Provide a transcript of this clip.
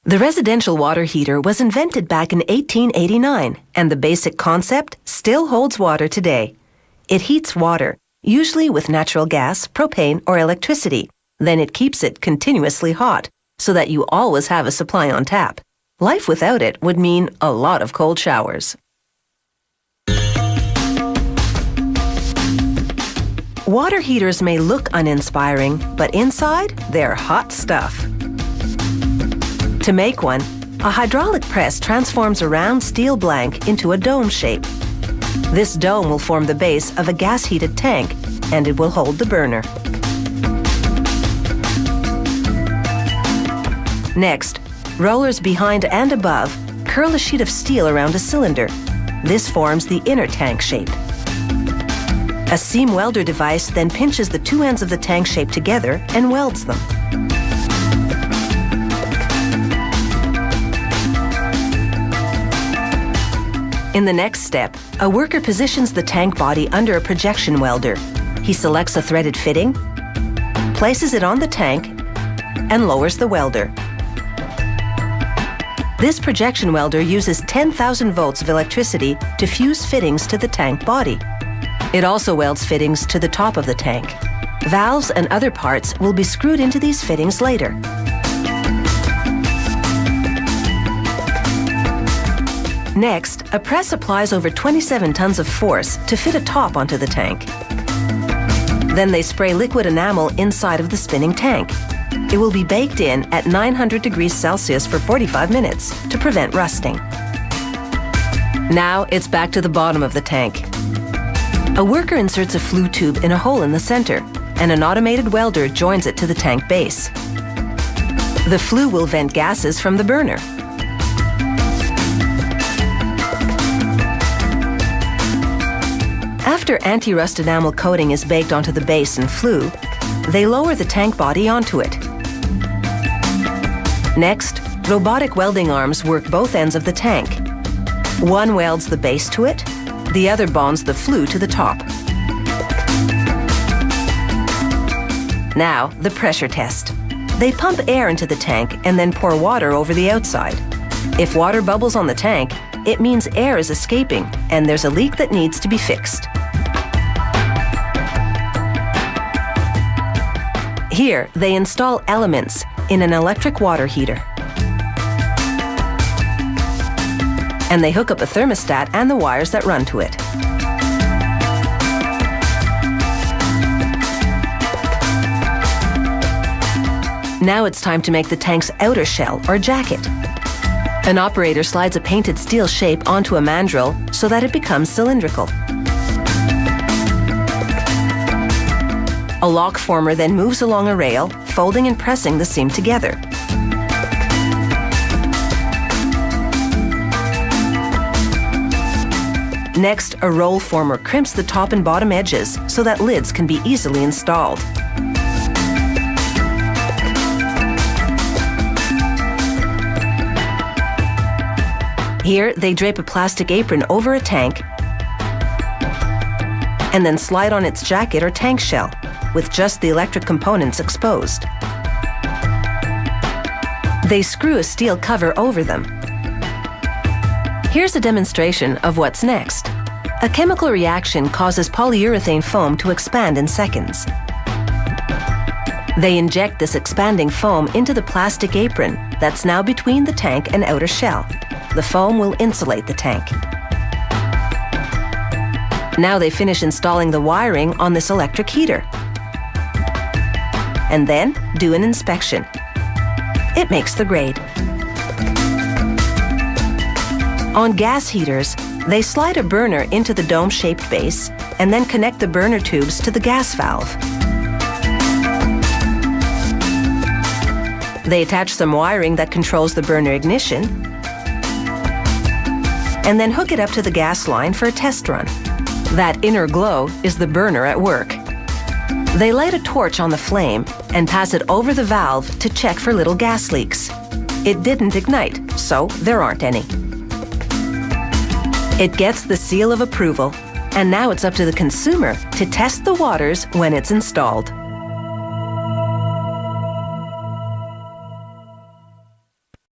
The residential water heater was invented back in 1889, and the basic concept still holds water today. It heats water, usually with natural gas, propane, or electricity. Then it keeps it continuously hot, so that you always have a supply on tap. Life without it would mean a lot of cold showers. Water heaters may look uninspiring, but inside, they're hot stuff. To make one, a hydraulic press transforms a round steel blank into a dome shape. This dome will form the base of a gas-heated tank, and it will hold the burner. Next, rollers behind and above curl a sheet of steel around a cylinder. This forms the inner tank shape. A seam welder device then pinches the two ends of the tank shape together and welds them. In the next step, a worker positions the tank body under a projection welder. He selects a threaded fitting, places it on the tank, and lowers the welder. This projection welder uses 10,000 volts of electricity to fuse fittings to the tank body. It also welds fittings to the top of the tank. Valves and other parts will be screwed into these fittings later. Next, a press applies over 27 tons of force to fit a top onto the tank. Then they spray liquid enamel inside of the spinning tank. It will be baked in at 900 degrees Celsius for 45 minutes to prevent rusting. Now it's back to the bottom of the tank. A worker inserts a flue tube in a hole in the center, and an automated welder joins it to the tank base. The flue will vent gases from the burner. After anti-rust enamel coating is baked onto the base and flue, they lower the tank body onto it. Next, robotic welding arms work both ends of the tank. One welds the base to it, the other bonds the flue to the top. Now, the pressure test. They pump air into the tank and then pour water over the outside. If water bubbles on the tank, it means air is escaping and there's a leak that needs to be fixed. Here, they install elements in an electric water heater. And they hook up a thermostat and the wires that run to it. Now it's time to make the tank's outer shell or jacket. An operator slides a painted steel shape onto a mandrel so that it becomes cylindrical. A lock former then moves along a rail, folding and pressing the seam together. Next, a roll former crimps the top and bottom edges so that lids can be easily installed. Here, they drape a plastic apron over a tank and then slide on its jacket or tank shell, with just the electric components exposed. They screw a steel cover over them. Here's a demonstration of what's next. A chemical reaction causes polyurethane foam to expand in seconds. They inject this expanding foam into the plastic apron that's now between the tank and outer shell. The foam will insulate the tank. Now they finish installing the wiring on this electric heater. And then do an inspection. It makes the grade. On gas heaters, they slide a burner into the dome-shaped base and then connect the burner tubes to the gas valve. They attach some wiring that controls the burner ignition and then hook it up to the gas line for a test run. That inner glow is the burner at work. They light a torch on the flame and pass it over the valve to check for little gas leaks. It didn't ignite, so there aren't any. It gets the seal of approval, and now it's up to the consumer to test the waters when it's installed.